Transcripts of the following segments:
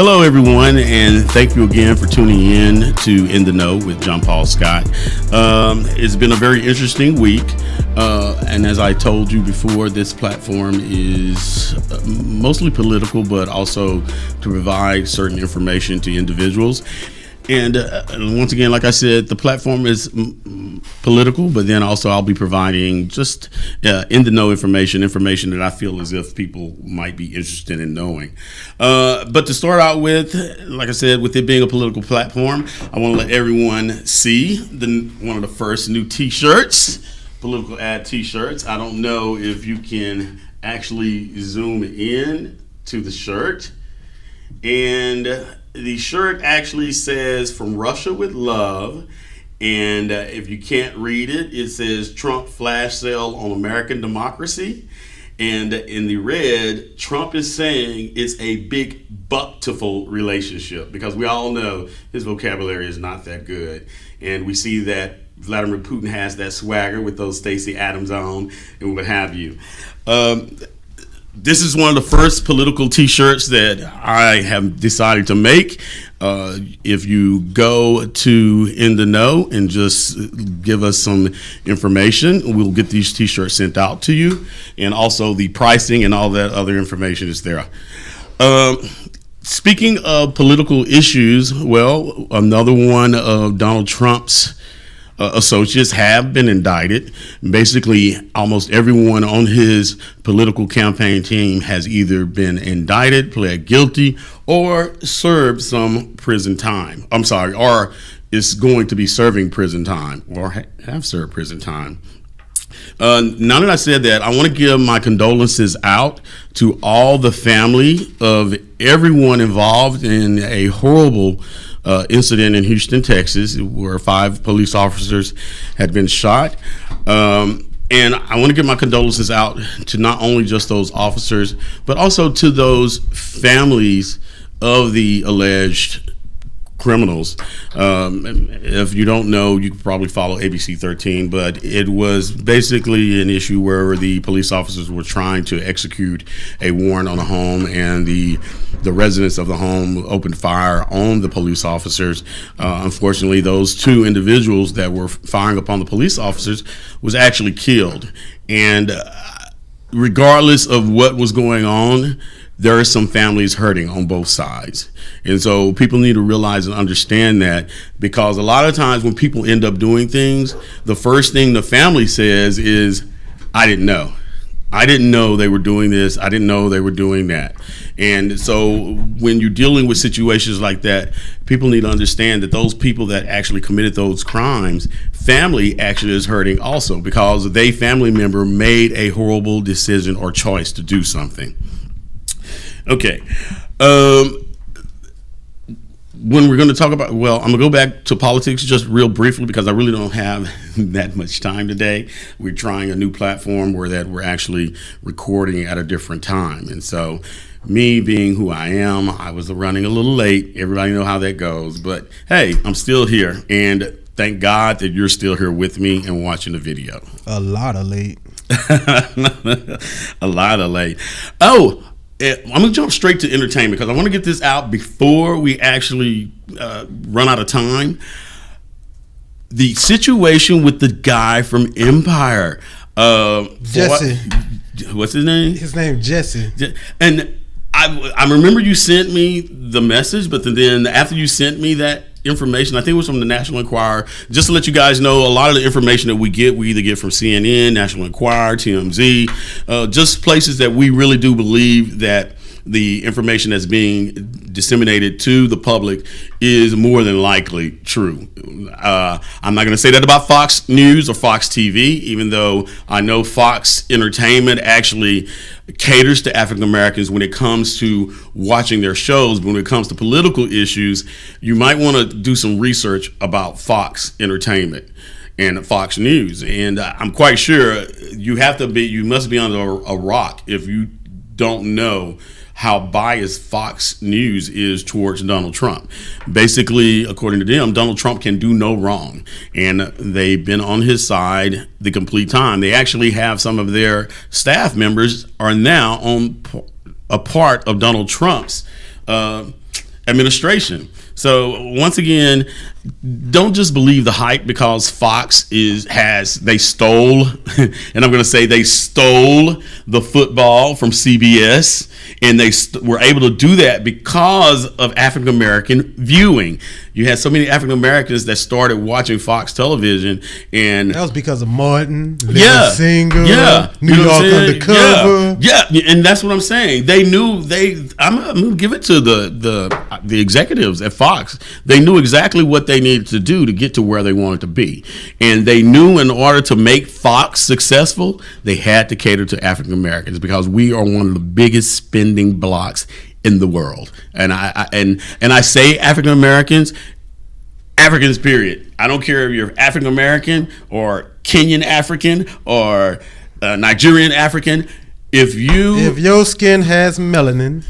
Hello, everyone, and thank you again for tuning in to In the Know with John Paul Scott. It's been a very interesting week, and as I told you before, this platform is mostly political, but also to provide certain information to individuals. And once again, like I said, the platform is political, but then also I'll be providing just in the know information that I feel as if people might be interested in knowing. But to start out with, like I said, with it being a political platform, I want to let everyone see one of the first new T-shirts, political ad T-shirts. I don't know if you can actually zoom in to the shirt. And the shirt actually says "From Russia with Love," and if you can't read it, it says "Trump flash sale on American democracy." And in the red, Trump is saying it's a big bucktiful relationship, because we all know his vocabulary is not that good. And we see that Vladimir Putin has that swagger with those Stacey Adams on and what have you. This is one of the first political T-shirts that I have decided to make. If you go to In the Know and just give us some information, we'll get these T-shirts sent out to you. And also the pricing and all that other information is there. Speaking of political issues, well, another one of Donald Trump's associates have been indicted. Basically, almost everyone on his political campaign team has either been indicted, pled guilty, or served some prison time. Or is going to be serving prison time, or have served prison time. Now that I said that, I want to give my condolences out to all the family of everyone involved in a horrible incident in Houston, Texas, where 5 police officers had been shot. And I want to give my condolences out to not only just those officers, but also to those families of the alleged criminals. If you don't know, you could probably follow ABC 13, but it was basically an issue where the police officers were trying to execute a warrant on a home, and the residents of the home opened fire on the police officers. Unfortunately, those 2 individuals that were firing upon the police officers was actually killed. And regardless of what was going on, there are some families hurting on both sides. And so people need to realize and understand that, because a lot of times when people end up doing things, the first thing the family says is, "I didn't know. I didn't know they were doing this. I didn't know they were doing that." And so when you're dealing with situations like that, people need to understand that those people that actually committed those crimes, family actually is hurting also, because they family member made a horrible decision or choice to do something. Okay. When we're going to talk about, well, I'm going to go back to politics just real briefly, because I really don't have that much time today. We're trying a new platform where that we're actually recording at a different time. And so me being who I am, I was running a little late. Everybody know how that goes. But hey, I'm still here. And thank God that you're still here with me and watching the video. A lot of late. A lot of late. Oh, I'm going to jump straight to entertainment, because I want to get this out before we actually run out of time. The situation with the guy from Empire. Jesse. What's his name? His name Jesse. And I remember you sent me the message, but then after you sent me that information, I think it was from the National Enquirer, just to let you guys know, a lot of the information that we either get from CNN, National Enquirer, TMZ, just places that we really do believe that the information that's being disseminated to the public is more than likely true. I'm not going to say that about Fox News or Fox TV, even though I know Fox Entertainment actually caters to African Americans when it comes to watching their shows. But when it comes to political issues, you might want to do some research about Fox Entertainment and Fox News. And I'm quite sure you must be under a rock if you don't know how biased Fox News is towards Donald Trump. Basically, according to them, Donald Trump can do no wrong, and they've been on his side the complete time. They actually have some of their staff members are now on a part of Donald Trump's administration. So once again, don't just believe the hype because Fox they stole, and I'm going to say they stole the football from CBS, and they were able to do that because of African American viewing. You had so many African Americans that started watching Fox television, and that was because of Martin, yeah, Singer, yeah, New York Undercover. Yeah, and that's what I'm saying. They knew I'm gonna give it to the executives at Fox. They knew exactly what they needed to do to get to where they wanted to be, and they knew in order to make Fox successful, they had to cater to African Americans because we are one of the biggest spending blocks in the world. And I say African Americans, Africans period. I don't care if you're African American or Kenyan African or Nigerian African. If your skin has melanin,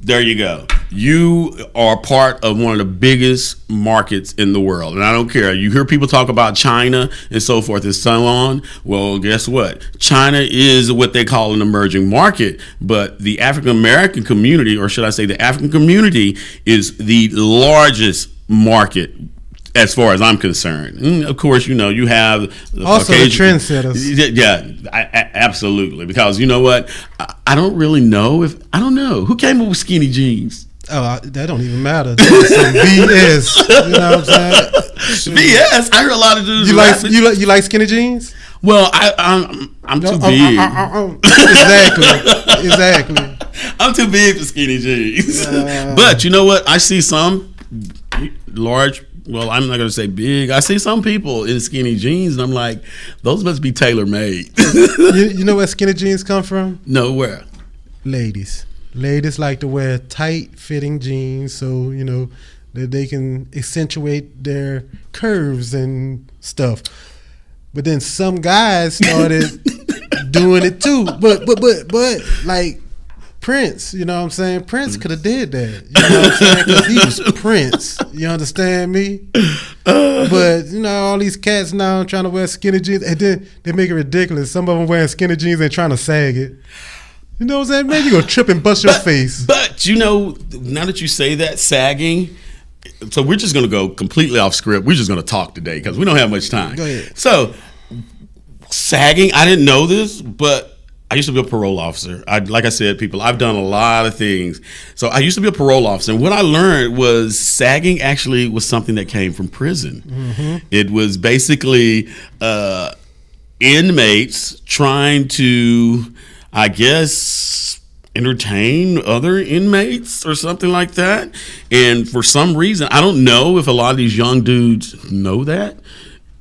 there you go. You are part of one of the biggest markets in the world. And I don't care. You hear people talk about China and so forth and so on. Well, guess what? China is what they call an emerging market. But the African American community, or should I say the African community, is the largest market as far as I'm concerned. And of course, you have also the trendsetters. Yeah, absolutely. Because you know what? I don't really know I don't know. Who came up with skinny jeans? Oh, that don't even matter. That's some BS. You know what I'm saying? BS. I heard a lot of dudes. You like skinny jeans? Well, I'm too big. Exactly. I'm too big for skinny jeans. But you know what? I see some large. Well, I'm not going to say big. I see some people in skinny jeans, and I'm like, those must be tailor made. You know where skinny jeans come from? No, where? Ladies like to wear tight fitting jeans, so that they can accentuate their curves and stuff. But then some guys started doing it too. But like Prince, you know what I'm saying? Prince could have did that. You know what I'm saying? Because he was Prince. You understand me? But, all these cats now trying to wear skinny jeans, and then they make it ridiculous. Some of them wearing skinny jeans and trying to sag it. You know what I'm saying? Maybe you're going to trip and bust your face. But, now that you say that, sagging, so we're just going to go completely off script. We're just going to talk today because we don't have much time. Go ahead. So, sagging, I didn't know this, but I used to be a parole officer. Like I said, I've done a lot of things. So I used to be a parole officer. And what I learned was sagging actually was something that came from prison. Mm-hmm. It was basically inmates trying to, I guess, entertain other inmates or something like that. And for some reason, I don't know if a lot of these young dudes know that.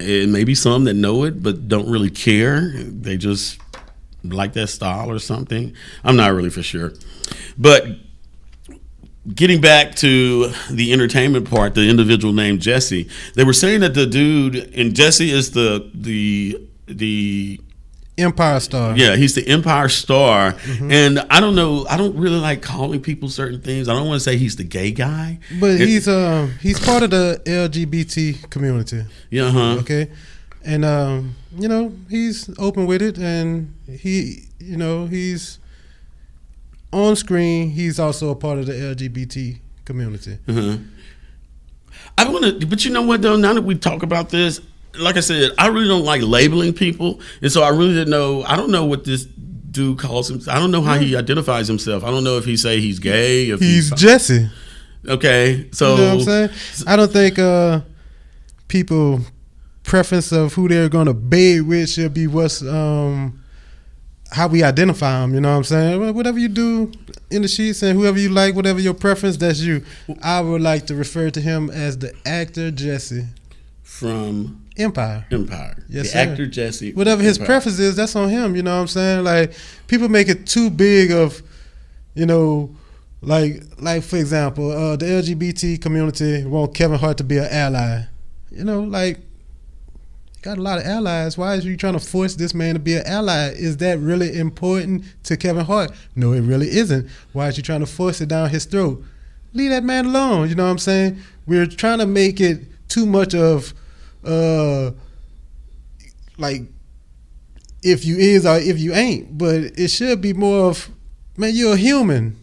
And maybe some that know it but don't really care. They just like that style or something. I'm not really for sure. But getting back to the entertainment part, the individual named Jesse, they were saying that the dude, and Jesse is the Empire Star. Yeah, he's the Empire Star. Mm-hmm. And I don't know, I don't really like calling people certain things. I don't want to say he's the gay guy. But he's part of the LGBT community. Yeah, huh. Okay. And he's open with it, and he's on screen. He's also a part of the LGBT community. Mm-hmm. I want to, but you know what though? Now that we talk about this, like I said, I really don't like labeling people, and so I really didn't know. I don't know what this dude calls him. I don't know how he identifies himself. I don't know if he say he's gay. If he's Jesse. Okay, so you know what I'm saying? I don't think people preference of who they're gonna bed with should be what's how we identify them. You know what I'm saying? Whatever you do in the sheets and whoever you like, whatever your preference, that's you. I would like to refer to him as the actor Jesse from Empire. Yes, the sir. Actor Jesse. Whatever his preference is, that's on him. You know what I'm saying? Like people make it too big of, like for example, the LGBT community want Kevin Hart to be an ally. Got a lot of allies. Why is you trying to force this man to be an ally? Is that really important to Kevin Hart? No, it really isn't. Why is you trying to force it down his throat? Leave that man alone. You know what I'm saying? We're trying to make it too much of, like, if you is or if you ain't. But it should be more of, man, you're a human.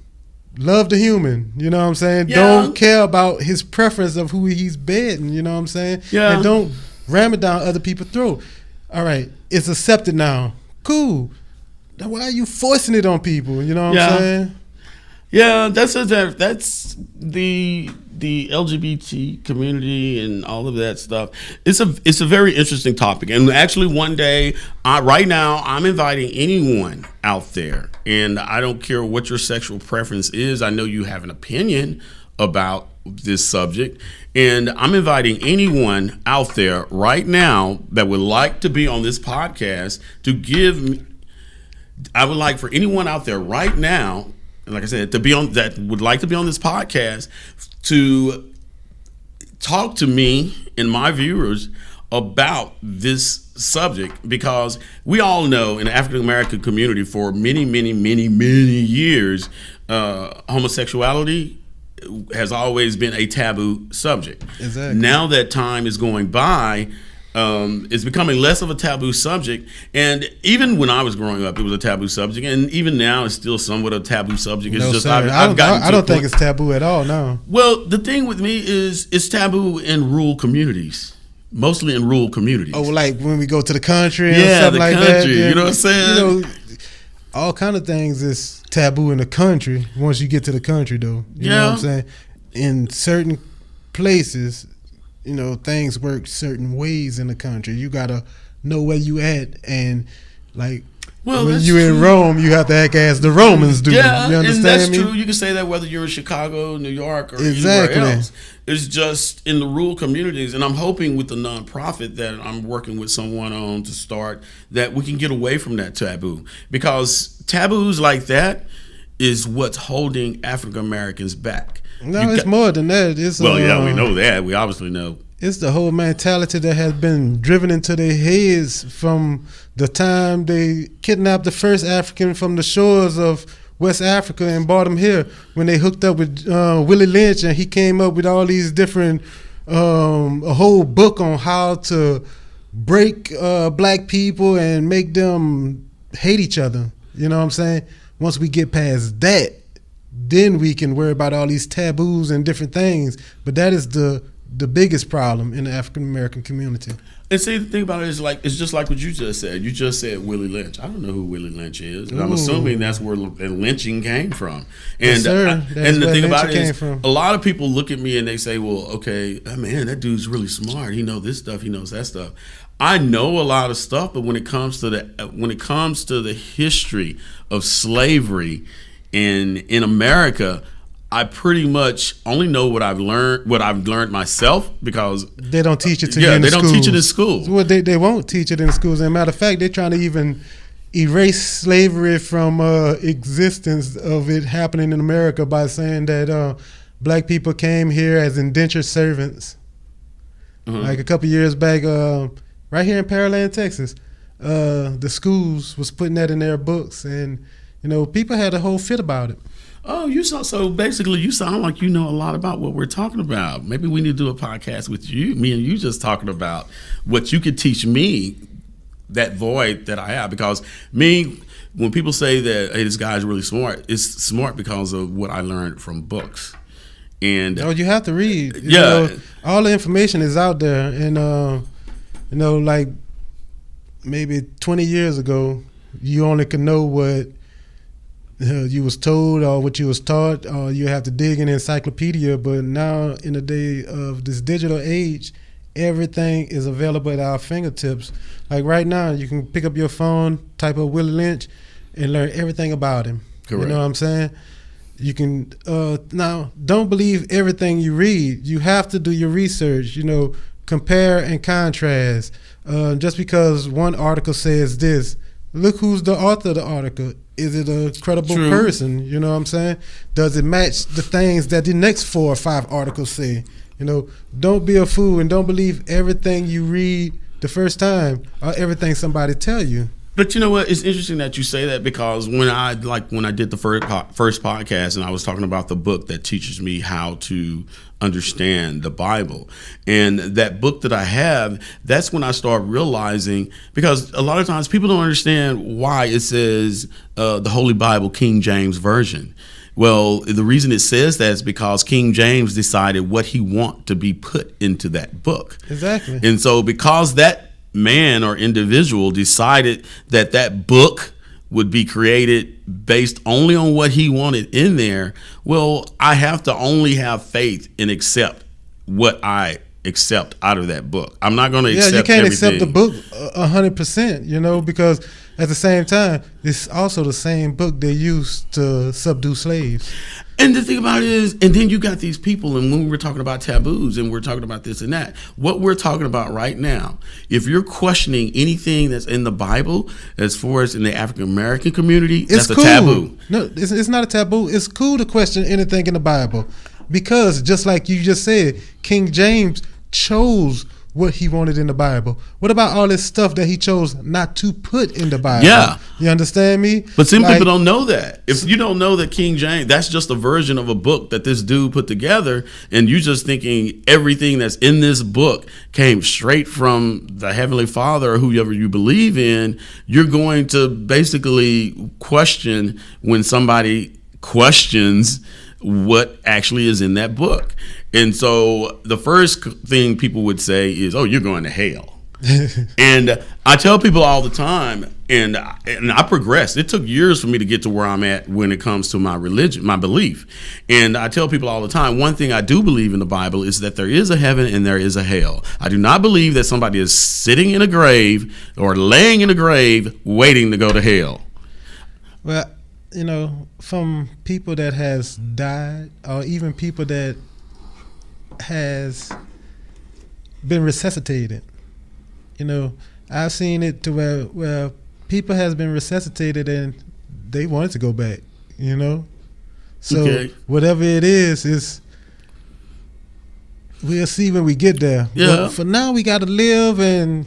love the human, you know what I'm saying? Yeah. Don't care about his preference of who he's bedding, you know what I'm saying? Yeah. And don't ram it down other people's throat. All right, it's accepted now. Cool. Then why are you forcing it on people? You know what I'm saying? Yeah, that's the LGBT community and all of that stuff. It's a very interesting topic, and actually, one day, right now, I'm inviting anyone out there, and I don't care what your sexual preference is. I know you have an opinion about this subject, and I'm inviting anyone out there right now that would like to be on this podcast to give me. I would like for anyone out there right now, and like I said, to be on that would like to be on this podcast to talk to me and my viewers about this subject, because we all know in the African American community for many years, homosexuality has always been a taboo subject. Exactly. Now that time is going by, it's becoming less of a taboo subject. And even when I was growing up, it was a taboo subject. And even now, it's still somewhat a taboo subject. It's No, just sir. I don't think it's taboo at all, no. Well, the thing with me is it's taboo in rural communities. Mostly in rural communities. Oh, like when we go to the country and Yeah, stuff the like country, that. you know what I'm saying? You know, all kind of things is taboo in the country once you get to the country, though. You know what I'm saying? In certain places, you know, things work certain ways in the country. You gotta know where you at, and like when you in Rome, you have to act as the Romans do. Yeah, you understand and that's me? true. You can say that whether you're in Chicago, New York, or Exactly. anywhere else. It's just in the rural communities, and I'm hoping with the nonprofit that I'm working with someone on to start, that we can get away from that taboo, because taboos like that is what's holding African Americans back. No, it's more than that. It's we know that. We obviously know. It's the whole mentality that has been driven into their heads from the time they kidnapped the first African from the shores of West Africa and brought him here, when they hooked up with Willie Lynch, and he came up with all these different, a whole book on how to break black people and make them hate each other. You know what I'm saying? Once we get past that, then we can worry about all these taboos and different things. But that is the biggest problem in the African American community. And see, the thing about it is, like, it's just like what you just said. You just said Willie Lynch. I don't know who Willie Lynch is. And I'm assuming that's where lynching came from. And Yes, sir. And the thing about it is, from. a lot of people look at me and they say, well, okay, man, that dude's really smart. He knows this stuff. He knows that stuff. I know a lot of stuff, but when it comes to the history of slavery in America, I pretty much only know what I've learned myself, because they don't teach it to you in the schools. They don't teach it in school. Well, they won't teach it in the schools. As a matter of fact, they're trying to even erase slavery from existence of it happening in America by saying that black people came here as indentured servants. Mm-hmm. Like a couple years back, right here in Pearland, Texas, the schools was putting that in their books, and you know, people had a whole fit about it. Oh, so basically you sound like you know a lot about what we're talking about. Maybe we need to do a podcast with me and you just talking about what you could teach me, that void that I have. Because when people say that, hey, this guy's really smart, it's smart because of what I learned from books. And you have to read. You yeah. know, all the information is out there. And, you know, like maybe 20 years ago, you only could know what you was told or what you was taught, or you have to dig in an encyclopedia. But now, in the day of this digital age, everything is available at our fingertips. Like right now, you can pick up your phone, type up Willie Lynch, and learn everything about him. Correct. You know what I'm saying? You can now, don't believe everything you read. You have to do your research. You know, compare and contrast. Just because one article says this, look who's the author of the article. Is it a credible True. person? You know what I'm saying? Does it match the things that the next 4 or 5 articles say? You know, don't be a fool and don't believe everything you read the first time or everything somebody tell you. But you know what? It's interesting that you say that, because when I did the first podcast and I was talking about the book that teaches me how to understand the Bible, and that book that I have, that's when I start realizing, because a lot of times people don't understand why it says the Holy Bible, King James Version. Well, the reason it says that is because King James decided what he want to be put into that book. Exactly. And so because that man or individual decided that that book would be created based only on what he wanted in there, well, I have to only have faith and accept what I accept out of that book. I'm not going to accept you can't everything. accept the book 100%, because at the same time, it's also the same book they used to subdue slaves. And the thing about it is, and then you got these people, and when we're talking about taboos and we're talking about this and that, what we're talking about right now, if you're questioning anything that's in the Bible, as far as in the African American community, It's that's cool. a taboo. No, it's not a taboo. It's cool to question anything in the Bible, because just like you just said, King James chose what he wanted in the Bible. What about all this stuff that he chose not to put in the Bible? Yeah. You understand me? But some people don't know that. If you don't know that King James, that's just a version of a book that this dude put together, and you just thinking everything that's in this book came straight from the Heavenly Father or whoever you believe in, you're going to basically question when somebody questions what actually is in that book. And so the first thing people would say is, oh, you're going to hell. And I tell people all the time, and I progressed. It took years for me to get to where I'm at when it comes to my religion, my belief. And I tell people all the time, one thing I do believe in the Bible is that there is a heaven and there is a hell. I do not believe that somebody is sitting in a grave or laying in a grave waiting to go to hell. Well, from people that has died, or even people that has been resuscitated, I've seen it to where people has been resuscitated and they wanted to go back, So Okay. whatever it is we'll see when we get there. Yeah. But for now, we got to live and,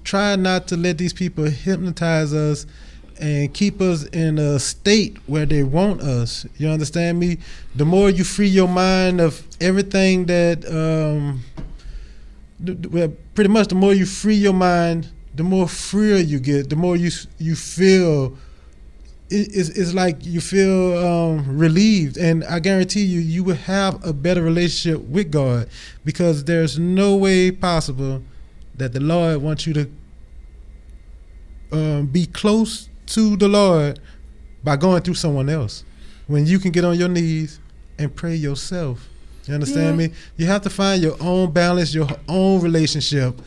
try not to let these people hypnotize us and keep us in a state where they want us. You understand me? The more you free your mind of everything that, pretty much the more you free your mind, the more freer you get, the more you feel, it's like you feel relieved. And I guarantee you will have a better relationship with God, because there's no way possible that the Lord wants you to be close to the Lord by going through someone else, when you can get on your knees and pray yourself. You understand me? You have to find your own balance, your own relationship.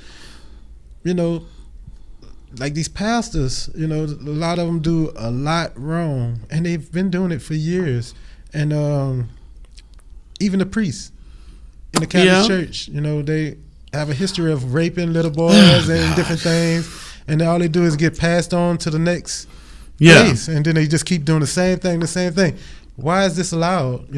Like these pastors, a lot of them do a lot wrong, and they've been doing it for years. And even the priests in the Catholic Church, they have a history of raping little boys and different things. And all they do is get passed on to the next place, and then they just keep doing the same thing. Why is this allowed?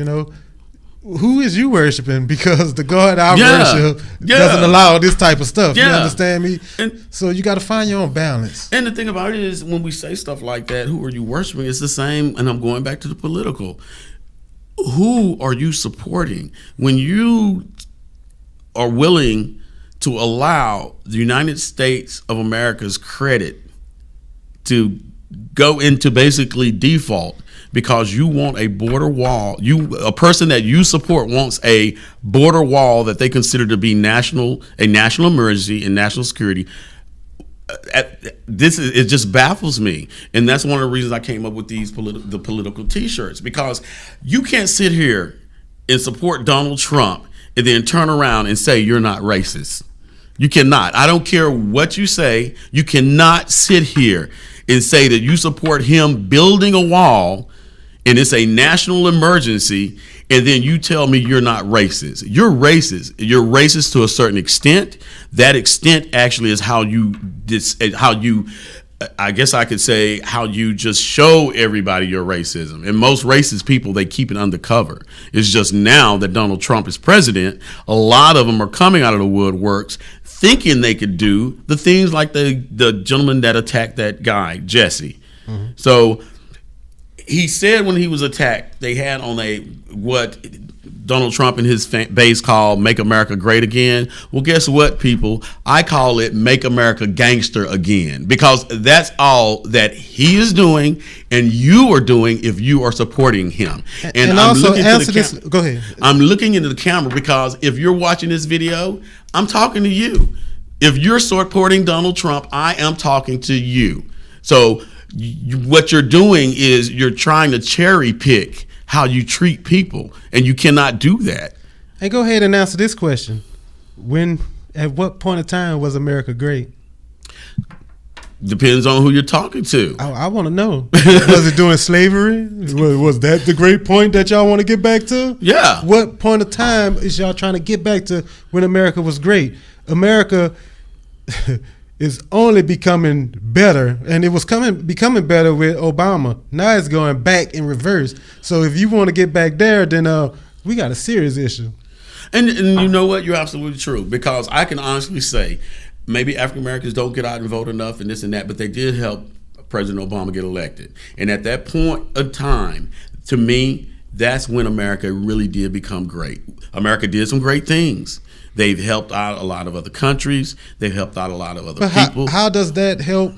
Who is you worshiping? Because the God I worship doesn't allow this type of stuff. You understand me? And so you got to find your own balance. And the thing about it is, when we say stuff like that, who are you worshiping? It's the same. And I'm going back to the political. Who are you supporting? When you are willing to allow the United States of America's credit to go into basically default because you want a border wall, a person that you support wants a border wall that they consider to be a national emergency and national security. It just baffles me, and that's one of the reasons I came up with the political T-shirts, because you can't sit here and support Donald Trump and then turn around and say you're not racist. You cannot. I don't care what you say. You cannot sit here and say that you support him building a wall and it's a national emergency, and then you tell me you're not racist. You're racist. You're racist to a certain extent. That extent actually is how you, I guess I could say, how you just show everybody your racism. And most racist people, they keep it undercover. It's just now that Donald Trump is president, a lot of them are coming out of the woodworks thinking they could do the things like the gentleman that attacked that guy, Jesse. Mm-hmm. So he said when he was attacked, they had on Donald Trump and his base call Make America Great Again. Well, guess what, people? I call it Make America Gangster Again, because that's all that he is doing and you are doing if you are supporting him. And I'm also looking answer this. Go ahead. I'm looking into the camera because if you're watching this video, I'm talking to you. If you're supporting Donald Trump, I am talking to you. So what you're doing is you're trying to cherry pick how you treat people, and you cannot do that. And go ahead and answer this question. At what point in time was America great? Depends on who you're talking to. I want to know. Was it during slavery? Was that the great point that y'all want to get back to? Yeah. What point of time is y'all trying to get back to when America was great? America is only becoming better, and it was becoming better with Obama. Now it's going back in reverse. So if you want to get back there, then we got a serious issue. And you know what? You're absolutely true, because I can honestly say maybe African Americans don't get out and vote enough and this and that, but they did help President Obama get elected. And at that point of time, to me, that's when America really did become great. America did some great things. They've helped out a lot of other countries. They've helped out a lot of other people. How does that help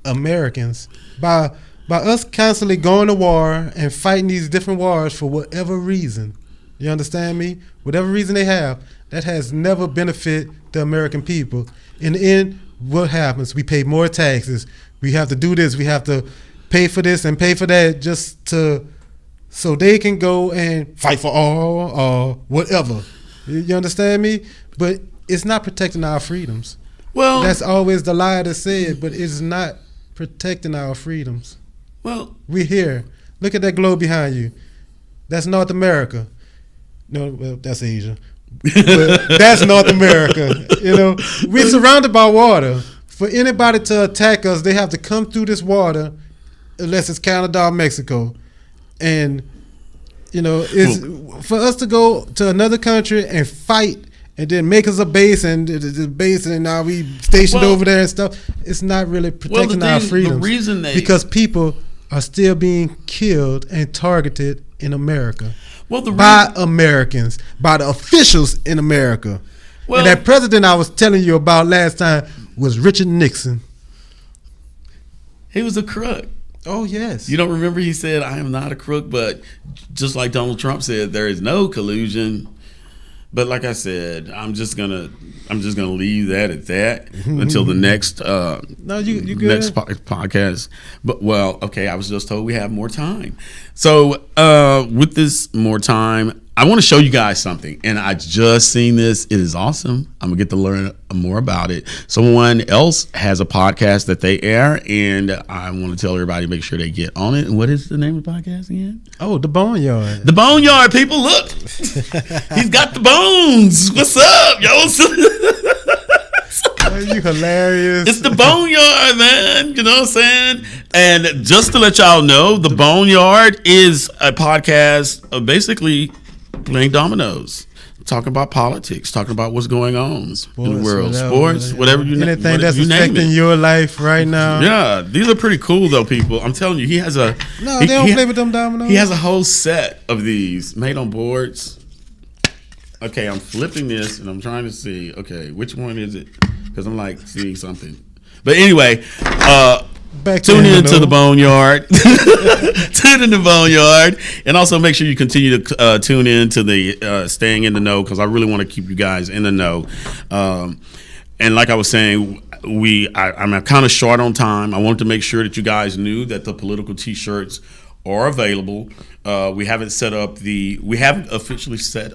Americans? By us constantly going to war and fighting these different wars for whatever reason. You understand me? Whatever reason they have, that has never benefited the American people. In the end, what happens? We pay more taxes. We have to do this. We have to pay for this and pay for that so they can go and fight for all or whatever. You understand me? But it's not protecting our freedoms. Well, that's always the lie to say it, but it's not protecting our freedoms. Well, we're here. Look at that globe behind you. That's North America. No, well, that's Asia. But that's North America. You know, we're surrounded by water. For anybody to attack us, they have to come through this water, unless it's Canada or Mexico. And you know, it's for us to go to another country and fight and then make us a base and the base and now we stationed over there and stuff. It's not really protecting our freedoms. The reason because people are still being killed and targeted in America. Well, by Americans, by the officials in America. Well, and that president I was telling you about last time was Richard Nixon. He was a crook. Oh, yes. You don't remember he said, I am not a crook, but just like Donald Trump said, there is no collusion. But like I said, I'm just gonna leave that at that until the next next podcast. But okay, I was just told we have more time. So with this more time, I want to show you guys something, and I just seen this. It is awesome. I'm gonna get to learn more about it. Someone else has a podcast that they air, and I want to tell everybody, make sure they get on it. And what is the name of the podcast again? Oh, The Boneyard. The Boneyard, people, look. He's got the bones. What's up, yo? You hilarious. It's The Boneyard, man. You know what I'm saying? And just to let y'all know, The Boneyard is a podcast of basically playing dominoes, talking about politics, talking about what's going on in the world, sports, whatever you name it. Anything that's affecting your life right now. Yeah, these are pretty cool though, people. I'm telling you, he has a they don't play with them dominoes. He has a whole set of these made on boards. Okay, I'm flipping this and I'm trying to see. Okay, which one is it? Because I'm like seeing something. But anyway, tune in to The Boneyard. Tune in to The Boneyard. And also make sure you continue to tune in to the Staying in the Know, because I really want to keep you guys in the know. And like I was saying, I'm kind of short on time. I wanted to make sure that you guys knew that the political T-shirts are available. We haven't officially set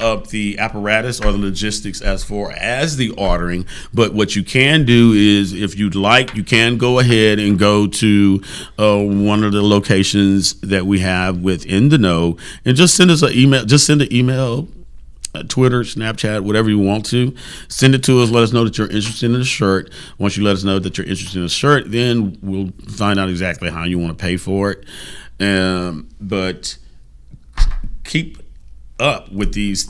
up the apparatus or the logistics as far as the ordering, but what you can do is, if you'd like, you can go ahead and go to one of the locations that we have within the know and just send us an email. Just send an email, Twitter, Snapchat, whatever you want to. Send it to us. Let us know that you're interested in the shirt. Once you let us know that you're interested in the shirt, then we'll find out exactly how you want to pay for it. But keep up with these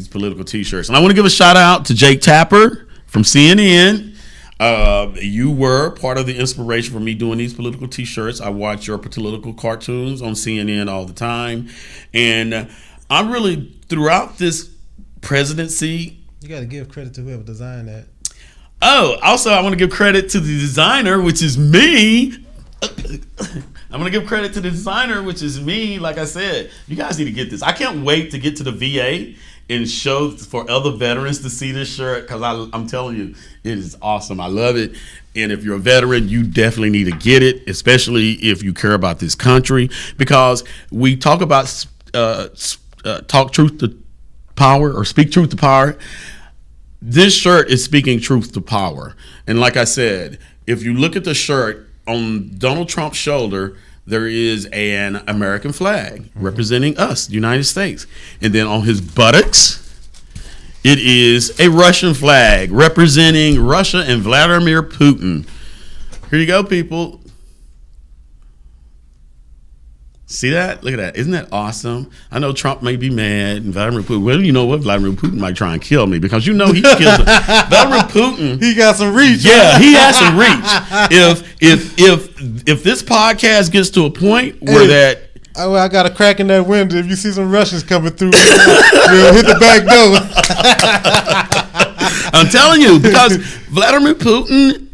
political T-shirts. And I want to give a shout out to Jake Tapper from CNN. You were part of the inspiration for me doing these political T-shirts. I watch your political cartoons on CNN all the time, and I'm really throughout this presidency. You got to give credit to whoever designed that. Oh, also I want to give credit to the designer, which is me. I'm going to give credit to the designer, which is me. Like I said, you guys need to get this. I can't wait to get to the VA and show for other veterans to see this shirt, because I'm telling you, it is awesome. I love it. And if you're a veteran, you definitely need to get it, especially if you care about this country, because we talk about talk truth to power, or speak truth to power. This shirt is speaking truth to power. And like I said, if you look at the shirt, on Donald Trump's shoulder, there is an American flag representing us, the United States. And then on his buttocks, it is a Russian flag representing Russia and Vladimir Putin. Here you go, people. See that? Look at that. Isn't that awesome? I know Trump may be mad, and Vladimir Putin. Well, you know what? Vladimir Putin might try and kill me, because you know he kills him. Vladimir Putin. He got some reach. Yeah, he has some reach. If this podcast gets to a point where I got a crack in that window. If you see some Russians coming through, we'll hit the back door. I'm telling you, because Vladimir Putin,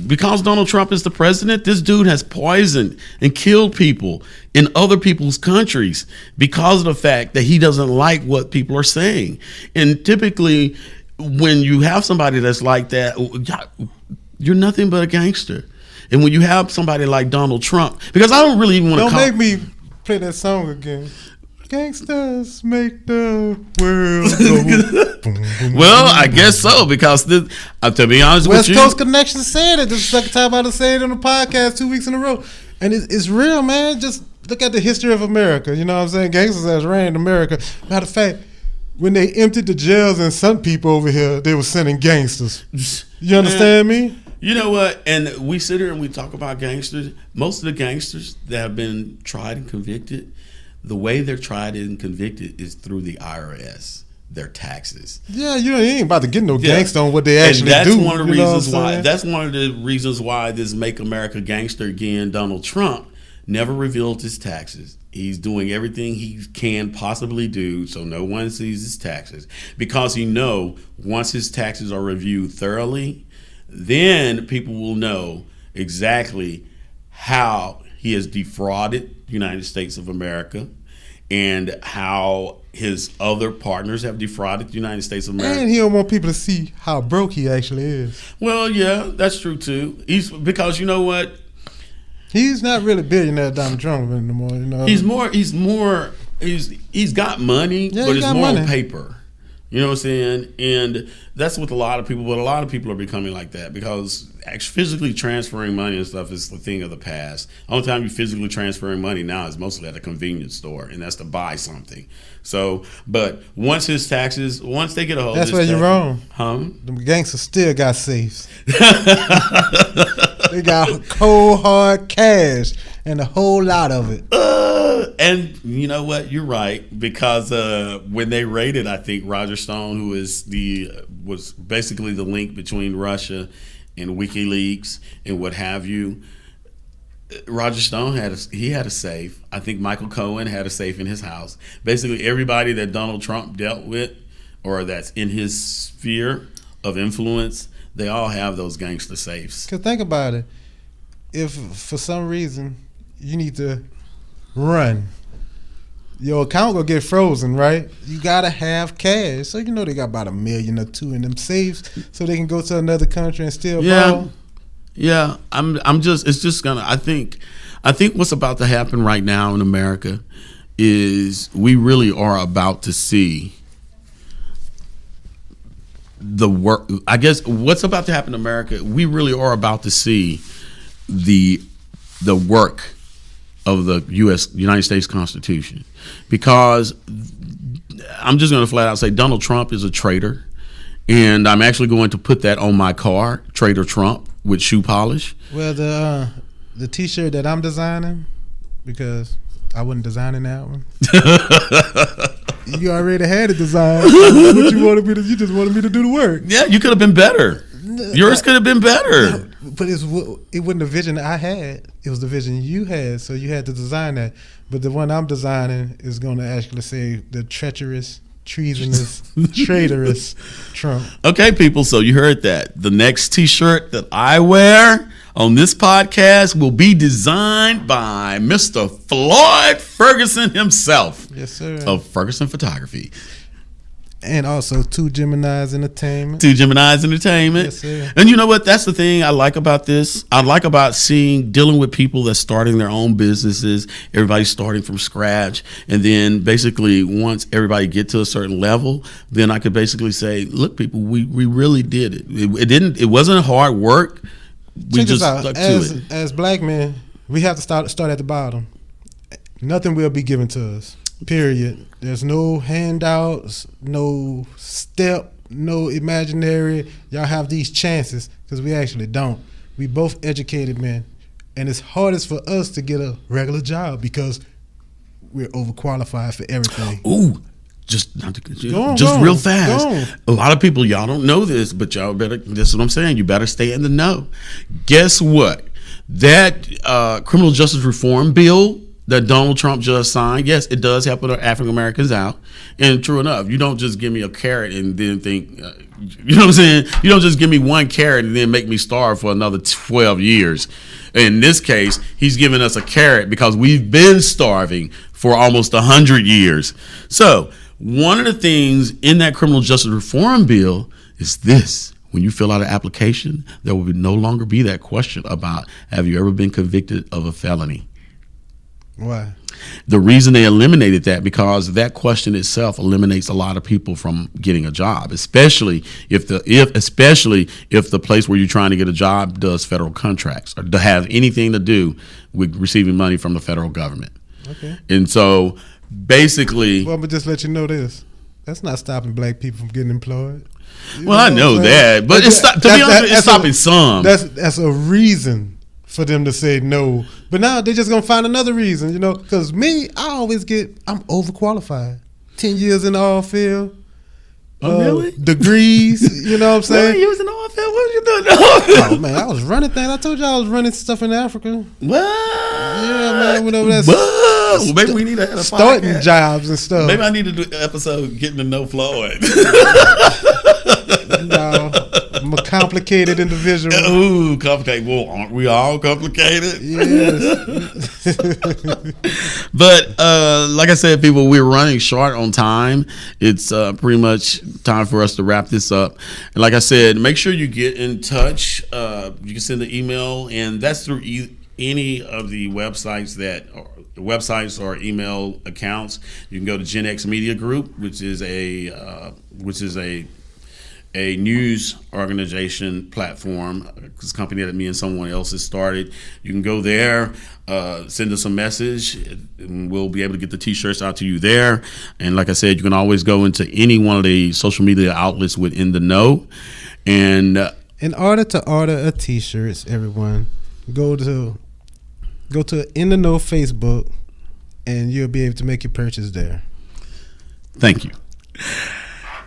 because Donald Trump is the president, this dude has poisoned and killed people in other people's countries because of the fact that he doesn't like what people are saying. And typically, when you have somebody that's like that, you're nothing but a gangster. And when you have somebody like Donald Trump, because I don't really even want to make me play that song again. Gangsters make the world go. Well, I guess so, because to be honest with you, West Coast Connection said it. This is the second time I've said it on the podcast 2 weeks in a row. And it's real, man. Just look at the history of America. You know what I'm saying? Gangsters has reigned America. Matter of fact, when they emptied the jails and some people over here, they were sending gangsters. You understand me? You know what? And we sit here and we talk about gangsters. Most of the gangsters that have been tried and convicted, the way they're tried and convicted is through the IRS, their taxes. Yeah, you ain't about to get no gangster on what they actually do. And that's one of the reasons why. That's one of the reasons why this "Make America Gangster Again" Donald Trump never revealed his taxes. He's doing everything he can possibly do so no one sees his taxes, because he know once his taxes are reviewed thoroughly, then people will know exactly how he has defrauded the United States of America and how his other partners have defrauded the United States of America. And he don't want people to see how broke he actually is. Well, yeah, that's true too. Because you know what? He's not really billionaire Donald Trump anymore. You know, he's got money, but it's more on paper. You know what I'm saying? And that's with a lot of people, but a lot of people are becoming like that, because actually physically transferring money and stuff is the thing of the past. The only time you physically transferring money now is mostly at a convenience store, and that's to buy something. So, but once his taxes, once they get a hold of his taxes. That's where you're wrong. Huh? The gangsters still got safes. They got cold, hard cash and a whole lot of it. And you know what? You're right, because when they raided, I think Roger Stone, who is was basically the link between Russia and WikiLeaks and what have you. Roger Stone had a safe. I think Michael Cohen had a safe in his house. Basically, everybody that Donald Trump dealt with, or that's in his sphere of influence, they all have those gangster safes. Because think about it. If for some reason you need to run, your account will get frozen, right? You gotta have cash. So you know they got about $1 million or $2 million in them safes, so they can go to another country and still ball. Yeah. It's just gonna. I think what's about to happen right now in America is we really are about to see the work. I guess what's about to happen in America, we really are about to see the work of the United States Constitution, because I'm just going to flat out say Donald Trump is a traitor, and I'm actually going to put that on my car, Traitor Trump, with shoe polish. Well, the T-shirt that I'm designing, because I wasn't designing that one. You already had it designed. What you wanted me to? You just wanted me to do the work. Yeah, you could have been better. Yours could have been better. But it wasn't the vision I had. It was the vision you had. So you had to design that. But the one I'm designing is going to actually say the treacherous, treasonous, traitorous Trump. Okay, people. So you heard that. The next T-shirt that I wear on this podcast will be designed by Mr. Floyd Ferguson himself. Yes, sir. Of Ferguson Photography. And also Two Geminis Entertainment. Two Geminis Entertainment. Yes, sir. And you know what? That's the thing I like about this. I like about dealing with people that's starting their own businesses. Everybody's starting from scratch. And then basically once everybody get to a certain level, then I could basically say, look, people, we really did it. It wasn't hard work. We Check just this out. stuck to it. As black men, we have to start at the bottom. Nothing will be given to us. Period. There's no handouts, no step, no imaginary. Y'all have these chances because we actually don't. We both educated men, and it's hardest for us to get a regular job because we're overqualified for everything. Ooh. Real fast. Go on. A lot of people, y'all don't know this, but y'all better. This is what I'm saying. You better stay in the know. Guess what? That criminal justice reform bill that Donald Trump just signed, yes, it does help African Americans out. And true enough, you don't just give me a carrot and then think, you know what I'm saying? You don't just give me one carrot and then make me starve for another 12 years. In this case, he's giving us a carrot because we've been starving for almost 100 years. So one of the things in that criminal justice reform bill is this. When you fill out an application, there will no longer be that question about have you ever been convicted of a felony? Why? The reason they eliminated that because that question itself eliminates a lot of people from getting a job, especially if the place where you're trying to get a job does federal contracts or to have anything to do with receiving money from the federal government. Okay. And so basically, well, I'm gonna just let you know this. That's not stopping black people from getting employed. Well, I know that, but it's stopping some. That's a reason for them to say no. But now they're just gonna find another reason, because me, I'm overqualified. 10 years in the oil field. Oh, really? Degrees, you know what I'm saying? You was in the oil field? What were you doing in the oil field? Oh, man, I was running things. I told you I was running stuff in Africa. What? Yeah, man, went over there. Well, maybe we need to have a starting podcast. Jobs and stuff. Maybe I need to do an episode getting to know Floyd. No, I'm a complicated individual. Ooh, complicated. Well, aren't we all complicated? Yes. But like I said, people, we're running short on time. It's pretty much time for us to wrap this up. And like I said, make sure you get in touch. You can send an email, and that's through any of the websites or email accounts. You can go to Gen X Media Group, which is a news organization platform. It's a company that me and someone else has started. You can go there, send us a message, and we'll be able to get the T-shirts out to you there. And like I said, you can always go into any one of the social media outlets within the know. And in order to order a T-shirts, everyone, go to In the Know Facebook, and you'll be able to make your purchase there. Thank you.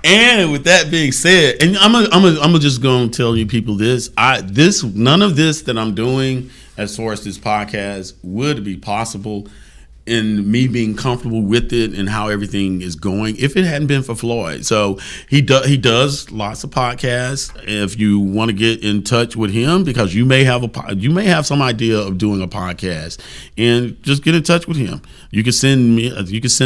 And with that being said, and I'm just going to tell you people none of this that I'm doing as far as this podcast would be possible in me being comfortable with it and how everything is going if it hadn't been for Floyd. So he does lots of podcasts. If you want to get in touch with him, because you may have some idea of doing a podcast, and just get in touch with him. You can send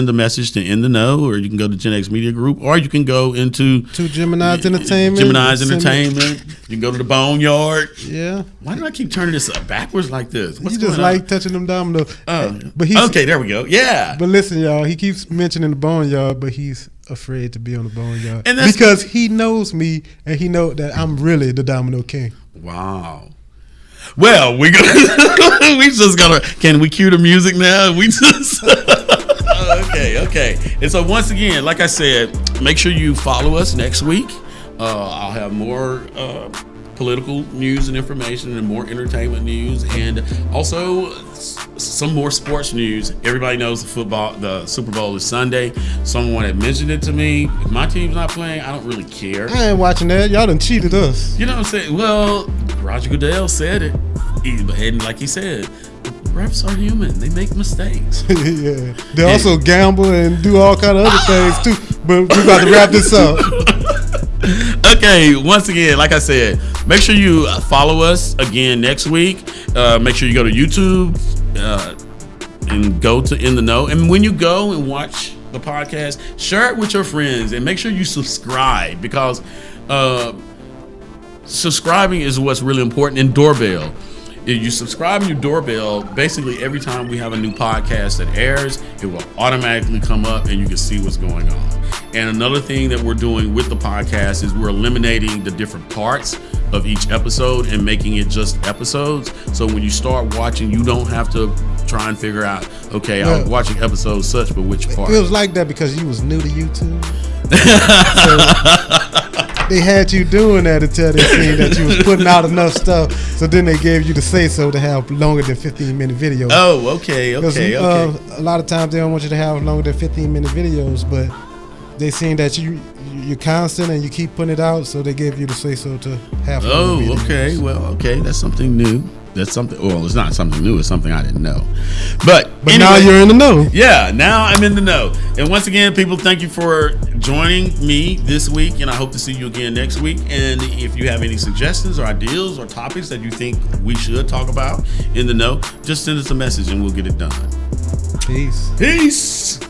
a message to In the Know, or you can go to Gen X Media Group, or you can go into Two Geminis Entertainment. You can go to the Boneyard. Yeah. Why do I keep turning this up backwards like this? What's going on? Like touching them dominoes. But okay, there we go. Yeah. But listen, y'all, he keeps mentioning the Boneyard, but he's afraid to be on the Boneyard because he knows me, and he knows that I'm really the Domino King. Wow. Well, we just gotta. Can we cue the music now? We just. Okay. And so once again, like I said, make sure you follow us next week. I'll have more political news and information and more entertainment news, and also some more sports news. Everybody knows the Super Bowl is Sunday. Someone had mentioned it to me. If my team's not playing, I don't really care. I ain't watching that. Y'all done cheated us. You know what I'm saying? Well, Roger Goodell said it. And like he said, refs are human. They make mistakes. Yeah. They also gamble and do all kind of other things too. But we about to wrap this up. Okay, once again, like I said, make sure you follow us again next week. Make sure you go to YouTube and go to In the Know. And when you go and watch the podcast, share it with your friends and make sure you subscribe, because subscribing is what's really important. And doorbell. If you subscribe in your doorbell, basically every time we have a new podcast that airs, it will automatically come up and you can see what's going on. And another thing that we're doing with the podcast is we're eliminating the different parts of each episode and making it just episodes. So when you start watching, you don't have to try and figure out, okay, I was watching episode such, but which part? It was like that because you was new to YouTube. So they had you doing that until they seen that you was putting out enough stuff. So then they gave you the say-so to have longer than 15-minute videos. Oh, okay. A lot of times they don't want you to have longer than 15-minute videos, but they seen that you're constant and you keep putting it out, so they gave you the say-so to have longer videos. Okay. Well, okay. That's something new. That's something. Well, it's not something new. It's something I didn't know. But anyway, now you're in the know. Yeah, now I'm in the know. And once again, people, thank you for joining me this week, and I hope to see you again next week. And if you have any suggestions or ideas or topics that you think we should talk about in the know, just send us a message and we'll get it done. Peace. Peace.